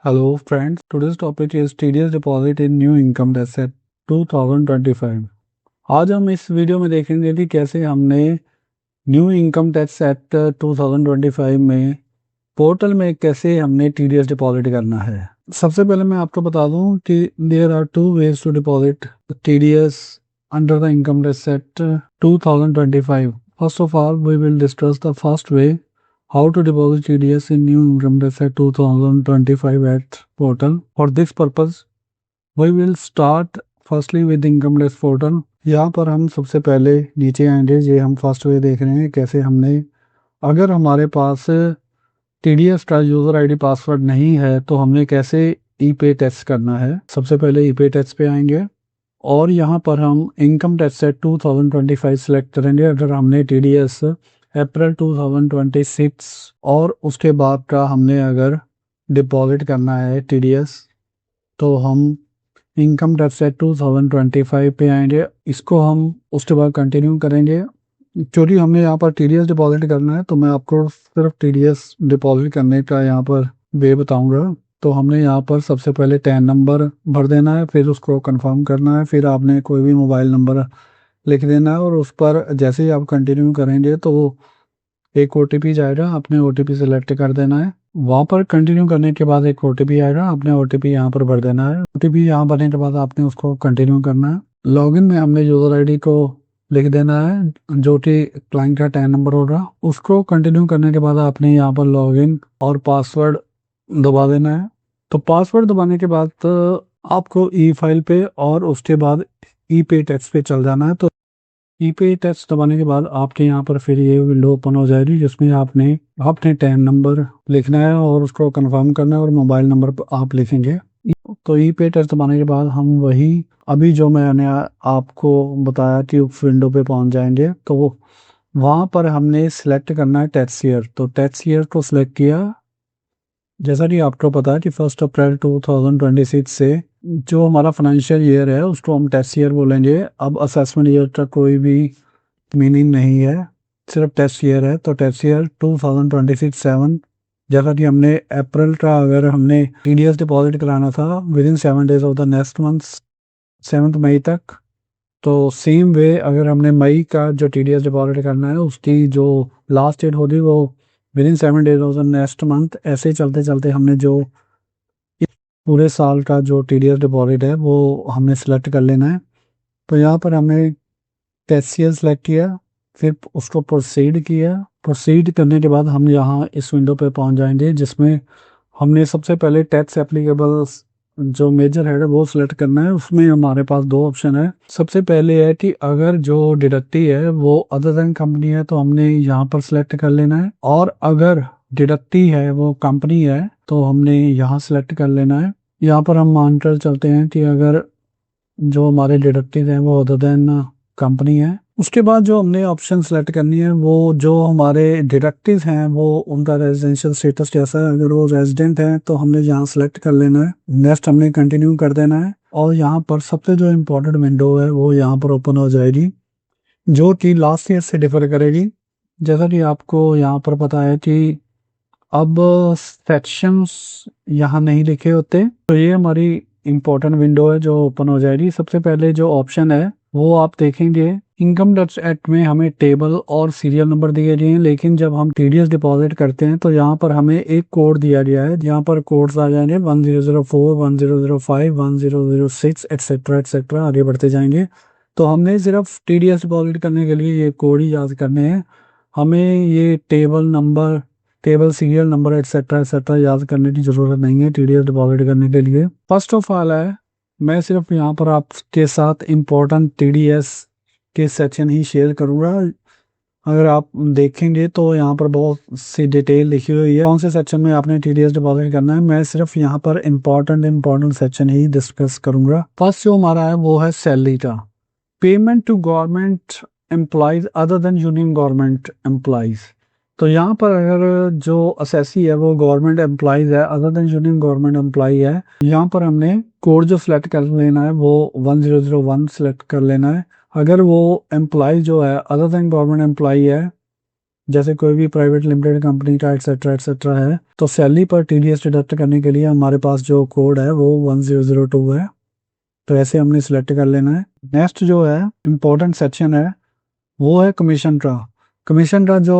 Hello friends, today's topic is TDS deposit in new income tax at 2025। आज हम इस video में देखेंगे कि कैसे हमने न्यू इनकम टैक्स एक्ट 2025 में पोर्टल में कैसे हमने TDS डिपॉजिट करना है। सबसे पहले मैं आपको बता दूं कि there are two ways to deposit TDS under the income tax act 2025। First of all we will discuss the first way how to deposit TDS in new income tax act 2025 at portal. For this purpose, we will start firstly with income tax portal. यहाँ पर हम सबसे पहले नीचे आएंगे, ये हम first way देख रहे हैं कैसे हमने, अगर हमारे पास TDS का यूज़र आईडी पासवर्ड नहीं है तो हमने कैसे ई-पे टैक्स करना है। सबसे पहले ई-पे टैक्स पे आएंगे और यहाँ पर हम इनकम टैक्स एक्ट 2025 सेलेक्ट करेंगे। अगर हमने TDS अप्रैल 2026 और उसके बाद का हमने अगर डिपॉजिट करना है TDS तो हम इनकम टैक्स एक्ट 2025 पे आएंगे। इसको हम उसके बाद कंटिन्यू करेंगे। क्योंकि हमने यहाँ पर TDS डिपॉजिट करना है तो मैं आपको सिर्फ TDS डिपॉजिट करने का यहाँ पर वे बताऊँगा। तो हमने यहाँ पर सबसे पहले टैन नंबर भर देना है, फिर उसको कंफर्म करना है, फिर आपने कोई भी मोबाइल नंबर लिख देना है और उस पर जैसे ही आप कंटिन्यू करेंगे तो एक OTP जाएगा, आपने OTP सेलेक्ट कर देना है। वहाँ पर कंटिन्यू करने के बाद एक OTP आएगा, आपने OTP यहाँ पर भर देना है। OTP यहाँ भरने के बाद आपने उसको कंटिन्यू करना है। लॉगिन में हमने यूज़र आईडी को लिख देना है जो कि क्लाइंट का टैन नंबर होगा। उसको कंटिन्यू करने के बाद आपने यहाँ पर लॉगिन और पासवर्ड दबा देना है। तो पासवर्ड दबाने के बाद आपको ई-फाइल पे और उसके बाद ई-पे टैक्स पे चल जाना है। तो ई-पे टैक्स दबाने के बाद आपके यहाँ पर फिर ये विंडो ओपन हो जाएगी जिसमें आपने अपने टैन नंबर लिखना है और उसको कंफर्म करना है और मोबाइल नंबर आप लिखेंगे। तो ई-पे टैक्स दबाने के बाद हम वही अभी जो मैंने आपको बताया कि उस विंडो पे पहुंच जाएंगे। तो वहाँ पर हमने सिलेक्ट करना है टैक्स ईयर। तो टैक्स ईयर को सिलेक्ट किया। जैसा कि आपको पता है कि 1 अप्रैल 2026 से जो हमारा फाइनेंशियल ईयर है उसको हम टैक्स ईयर बोलेंगे। अब असेसमेंट ईयर का कोई भी मीनिंग नहीं है, सिर्फ टैक्स ईयर है। तो टैक्स ईयर 2026-7, जैसा कि हमने अप्रैल का अगर हमने TDS डिपॉजिट कराना था with in 7 days of the next month 7 मई तक, तो सेम वे अगर हमने मई का जो TDS डिपॉजिट करना है उसकी जो लास्ट डेट होगी वो with in 7 days of the next month. ऐसे चलते चलते हमने जो इस पूरे साल का जो TDS डिपॉजिट है वो हमने सेलेक्ट कर लेना है। तो यहाँ पर हमने टैक्स ईयर सेलेक्ट किया, फिर उसको प्रोसीड किया। प्रोसीड करने के बाद हम यहाँ इस विंडो पे पहुँच जाएंगे जिसमें हमने सबसे पहले टैक्स एप्लीकेबल जो मेजर हेड है वो सिलेक्ट करना है। उसमें हमारे पास दो ऑप्शन है। सबसे पहले है कि अगर जो डिडक्टी है वो अदर देन कंपनी है तो हमने यहाँ पर सिलेक्ट कर लेना है, और अगर डिडक्टी है वो कंपनी है तो हमने यहाँ सिलेक्ट कर लेना है। यहाँ पर हम मानकर चलते हैं कि अगर जो हमारे डिडक्टिव हैं वो अदर देन कंपनी है। उसके बाद जो हमने ऑप्शन सेलेक्ट करनी है वो जो हमारे डिडक्टिव हैं वो उनका रेजिडेंशियल स्टेटस कैसा है। अगर वो रेजिडेंट है तो हमने यहाँ सेलेक्ट कर लेना है, नेक्स्ट हमने कंटिन्यू कर देना है। और यहाँ पर सबसे जो इम्पोर्टेंट विंडो है वो यहाँ पर ओपन हो जाएगी जो कि लास्ट ईयर से डिफर करेगी। जैसा कि आपको यहाँ पर पता है कि अब सेक्शंस यहाँ नहीं लिखे होते, तो ये हमारी इम्पोर्टेंट विंडो है जो ओपन हो जाएगी। सबसे पहले जो ऑप्शन है वो आप देखेंगे इनकम टैक्स एक्ट में हमें टेबल और सीरियल नंबर दिए गए हैं, लेकिन जब हम TDS डिपॉजिट करते हैं तो यहाँ पर हमें एक कोड दिया गया है। यहाँ पर कोड्स आ जाएंगे 1004, 1005, 1006 एक्सेट्रा एक्सेट्रा, आगे बढ़ते जाएंगे। तो हमने सिर्फ TDS डिपॉजिट करने के लिए ये कोड ही याद करने हैं। हमें ये table number, table serial number etcetera etcetera याद करने की जरूरत नहीं है TDS डिपॉजिट करने के लिए। फर्स्ट ऑफ ऑल है मैं सिर्फ यहाँ पर आपके साथ इम्पोर्टेंट TDS के सेक्शन ही शेयर करूँगा। अगर आप देखेंगे तो यहाँ पर बहुत सी डिटेल लिखी हुई है कौन से सेक्शन में आपने TDS डिपॉजिट करना है। मैं सिर्फ यहाँ पर इम्पोर्टेंट सेक्शन ही डिस्कस करूँगा। फर्स्ट जो हमारा है वो है सैलरी का, payment to government employees other than union government employees. तो यहाँ पर अगर जो असेसी है वो गवर्नमेंट एम्प्लॉयज है other than union government employee है, यहाँ पर हमने कोड जो सिलेक्ट कर लेना है वो 1001 सिलेक्ट कर लेना है। अगर वो एम्प्लॉय जो है अदर देन गवर्नमेंट एम्प्लॉय है जैसे कोई भी प्राइवेट लिमिटेड कंपनी का एक्सेट्रा एक्सेट्रा है, तो सैलरी पर टीडीएस डिडक्ट करने के लिए हमारे पास जो कोड है वो 1002 है। तो ऐसे हमने सिलेक्ट कर लेना है। नेक्स्ट जो है इम्पोर्टेंट सेक्शन है वो है कमीशन का। कमीशन का जो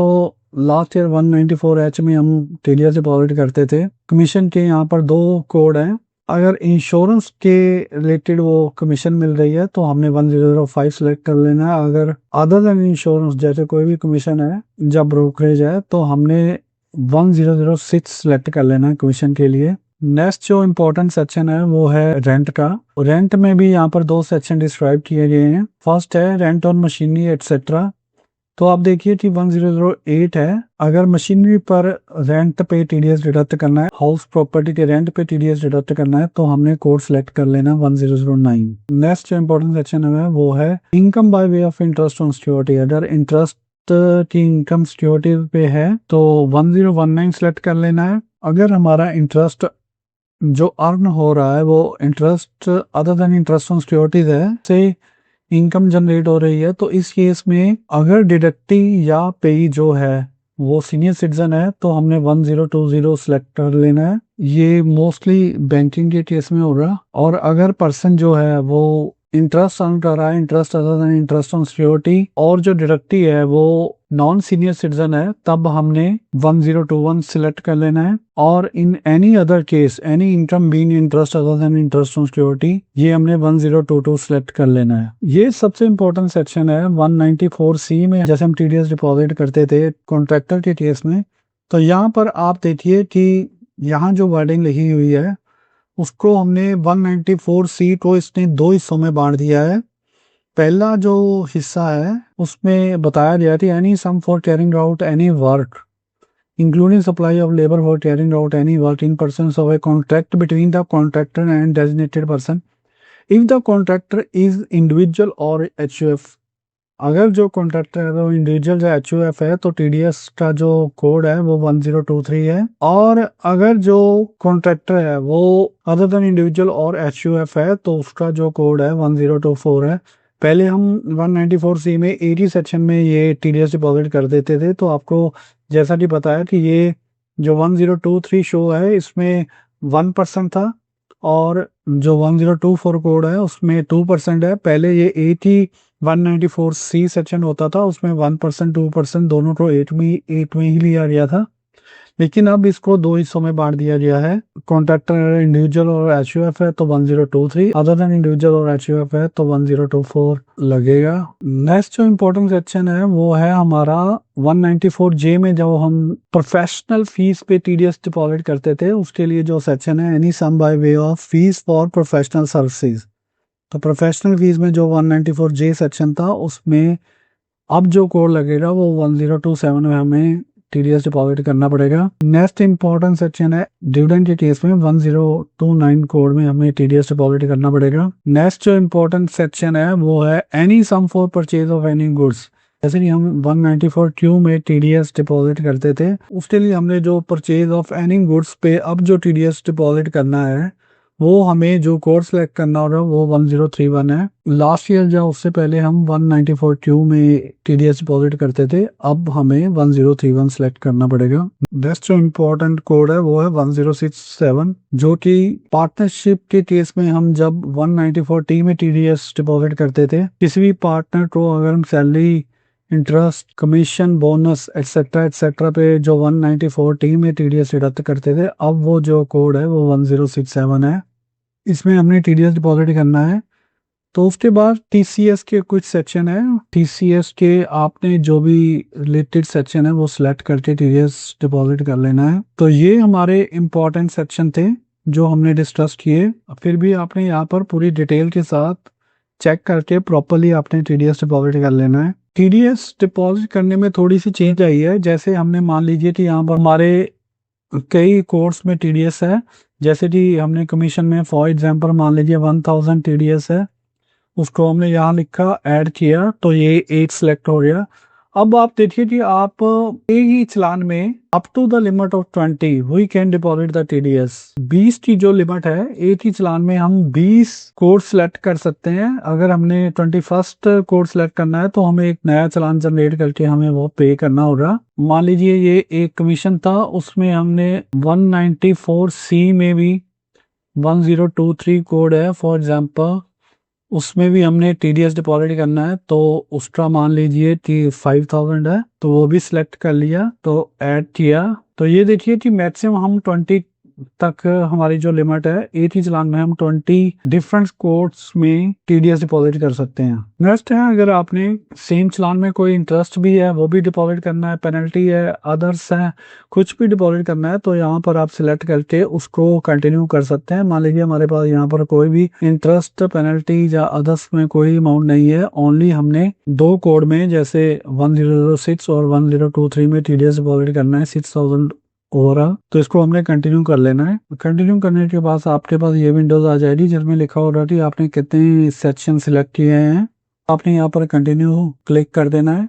लास्ट ईयर 194H में हम टीडीएस डिपॉजिट करते थे, कमीशन के यहाँ पर 2 कोड हैं। अगर इंश्योरेंस के रिलेटेड वो कमीशन मिल रही है तो हमने 1005 सेलेक्ट कर लेना है। अगर अदर देन इंश्योरेंस जैसे कोई भी कमीशन है जब ब्रोकरेज है तो हमने 1006 सेलेक्ट कर लेना है कमीशन के लिए। नेक्स्ट जो इम्पोर्टेंट सेक्शन है वो है रेंट का। रेंट में भी यहाँ पर 2 सेक्शन डिस्क्राइब किए गए हैं। फर्स्ट है रेंट ऑन मशीनरी एटसेट्रा। तो आप देखिए कि 1008 है। अगर मशीनरी पर रेंट पे टीडीएस डिडक्ट करना है, हाउस प्रॉपर्टी के रेंट पे टीडीएस डिडक्ट करना है, तो हमने कोड सेलेक्ट कर लेना 1009। नेक्स्ट जो इम्पोर्टेंट सेक्शन है वो है income by way of interest on security. अगर इंटरेस्ट की इनकम सिक्योरिटी पे है तो 1019 सेलेक्ट कर लेना है। अगर हमारा इंटरेस्ट जो अर्न हो रहा है वो interest other than interest on securities है से इनकम जनरेट हो रही है, तो इस केस में अगर डिडक्टी या पेई जो है वो सीनियर सिटीजन है तो हमने 1020 सेलेक्ट कर लेना है। ये मोस्टली बैंकिंग के केस में हो रहा। और अगर पर्सन जो है वो इंटरेस्ट अर्न कर रहा है, interest other than interest on security, और जो डिडक्टी है वो नॉन सीनियर सिटीजन है, तब हमने 1021 सिलेक्ट कर लेना है। और in any other case any income being interest other than interest on security, ये हमने 1022 सिलेक्ट कर लेना है। ये सबसे इंपॉर्टेंट सेक्शन है 194C में। जैसे हम टीडीएस डिपॉजिट करते थे कॉन्ट्रैक्टर के केस में, तो यहाँ पर आप देखिए कि यहाँ जो वर्डिंग लिखी हुई है उसको हमने 194C को इसने 2 हिस्सों में बांट दिया है। पहला जो हिस्सा है उसमें बताया गया कि any sum for carrying out any work including supply of labour for carrying out any work in person of a contract between the contractor and designated person if the contractor is individual और HUF. अगर जो contractor है वो individual या HUF है तो TDS का जो कोड है वो 1023 है। और अगर जो कॉन्ट्रैक्टर है वो अदर देन इंडिविजुअल और एचयूएफ है तो उसका जो कोड है 1024 है। पहले हम 194C में 80 सेक्शन में ये टीडीएस डिपॉजिट कर देते थे, तो आपको जैसा कि बताया कि ये जो 1023 शो है इसमें 1% था और जो 1024 कोड है उसमें 2% है। पहले ये 194C सेक्शन होता था, उसमें 1% 2% दोनों को 8 में ही लिया गया था, लेकिन अब इसको 2 हिस्सों में बांट दिया गया है। कॉन्ट्रैक्टर इंडिविजुअल और एचयूएफ है तो 1023, अदर देन इंडिविजुअल और एचयूएफ है तो 1024 लगेगा। नेक्स्ट जो इम्पोर्टेंट सेक्शन है वो है हमारा 194J में, जब हम प्रोफेशनल फीस पे टीडीएस डिपॉजिट करते थे उसके लिए जो सेक्शन है any sum by way of fees for professional services. तो प्रोफेशनल फीस में जो 194J सेक्शन था उसमें अब जो कोड लगेगा वो 1027 में हमें टीडीएस डिपॉजिट करना पड़ेगा। नेक्स्ट इंपॉर्टेंट सेक्शन है डिविडेंड के केस में 1029 कोड में हमें टीडीएस डिपॉजिट करना पड़ेगा। नेक्स्ट जो इंपॉर्टेंट सेक्शन है वो है any sum for purchase of any goods. जैसे कि हम 194Q में टीडीएस डिपॉजिट करते थे, उसके लिए हमने जो परचेज ऑफ एनी गुड्स पे अब जो टीडीएस डिपॉजिट करना है वो हमें जो कोड सेलेक्ट करना होगा वो 1031 है। लास्ट ईयर जब उससे पहले हम 194Q में टीडीएस डिपॉजिट करते थे, अब हमें 1031 सेलेक्ट करना पड़ेगा। नेक्स्ट जो इम्पोर्टेंट कोड है वो है 1067, जो कि पार्टनरशिप के केस में हम जब 194T में टीडीएस डिपॉजिट करते थे, किसी भी पार्टनर को अगर हम salary interest commission bonus etcetera etcetera पे जो 194T में टीडीएस डिडक्ट करते थे, अब वो जो कोड है वो 1067 है। इसमें हमने टीडीएस डिपॉजिट करना है। तो उसके बाद टीसीएस के कुछ सेक्शन है। टीसीएस के आपने जो भी रिलेटेड सेक्शन है वो सिलेक्ट करके टीडीएस डिपॉजिट कर लेना है। तो ये हमारे इम्पोर्टेंट सेक्शन थे जो हमने डिस्कस किए। फिर भी आपने यहाँ पर पूरी डिटेल के साथ चेक करके प्रॉपरली आपने टीडीएस डिपॉजिट कर लेना है। टीडीएस डिपॉजिट करने में थोड़ी सी चेंज आई है। जैसे हमने मान लीजिए कि यहाँ पर हमारे कई कोर्स में टीडीएस है, जैसे कि हमने कमीशन में फॉर एग्जांपल मान लीजिए 1000 टीडीएस है, उसको हमने यहाँ लिखा ऐड किया तो ये 8 सेलेक्ट हो गया। अब आप देखिए कि आप एक ही चालान में up to the limit of 20 we can deposit the TDS. 20 की जो लिमिट है, एक ही चालान में हम 20 कोड सिलेक्ट कर सकते हैं। अगर हमने 21st कोड सिलेक्ट करना है तो हमें एक नया चालान जनरेट करके हमें वो पे करना होगा। मान लीजिए ये एक कमीशन था, उसमें हमने 194C में भी 1023 कोड है फॉर एग्जाम्पल, उसमें भी हमने टीडीएस डिपॉजिट करना है, तो उसका मान लीजिए कि 5000 है, तो वो भी सिलेक्ट कर लिया, तो ऐड किया। तो ये देखिए कि मैक्सिमम हम 20 तक हमारी जो लिमिट है, एक ही चालान में हम 20 डिफरेंट कोड्स में टीडीएस डिपॉजिट कर सकते हैं। नेक्स्ट है, अगर आपने सेम चालान में कोई इंटरेस्ट भी है वो भी डिपॉजिट करना है, पेनल्टी है, अदर्स है, कुछ भी डिपॉजिट करना है, तो यहाँ पर आप सिलेक्ट करके उसको कंटिन्यू कर सकते हैं। मान लीजिए हमारे पास यहाँ पर कोई भी इंटरेस्ट, पेनल्टी या अदर्स में कोई अमाउंट नहीं है, ओनली हमने दो कोड में जैसे 1006 और 1023 में टीडीएस डिपॉजिट करना है 6000 ओवरऑल, तो इसको हमने कंटिन्यू कर लेना है। कंटिन्यू करने के बाद आपके पास ये विंडोज आ जाएगी जिसमें लिखा होगा कि आपने कितने सेक्शन सिलेक्ट किए हैं। आपने यहाँ पर कंटिन्यू क्लिक कर देना है।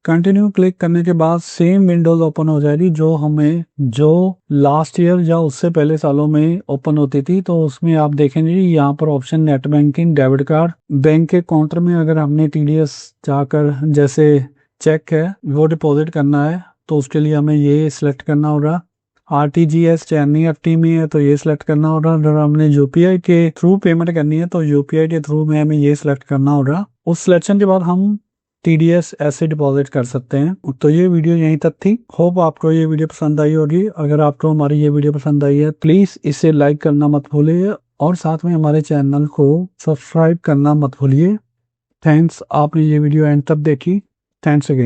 कंटिन्यू क्लिक करने के बाद सेम विंडोज ओपन हो जाएगी जो लास्ट ईयर या उससे पहले सालों में ओपन होती थी। तो उसमें आप देखेंगे यहाँ पर option net banking, debit card, bank के काउंटर में अगर हमने टीडीएस जाकर जैसे चेक है वो डिपॉजिट करना है तो उसके लिए हमें ये सिलेक्ट करना होगा। आरटीजीएस या एनईएफटी में है तो ये सिलेक्ट करना होगा। अगर हमने यूपीआई के थ्रू पेमेंट करनी है तो यूपीआई के थ्रू में हमें ये सिलेक्ट करना होगा। उस सिलेक्शन के बाद हम टीडीएस ऐसे डिपॉजिट कर सकते हैं। तो ये वीडियो यहीं तक थी। होप आपको ये वीडियो पसंद आई होगी। अगर आपको हमारी ये वीडियो पसंद आई है प्लीज इसे लाइक करना मत भूलिए और साथ में हमारे चैनल को सब्सक्राइब करना मत भूलिए। थैंक्स, आपने ये वीडियो एंड तक देखी। Thanks again.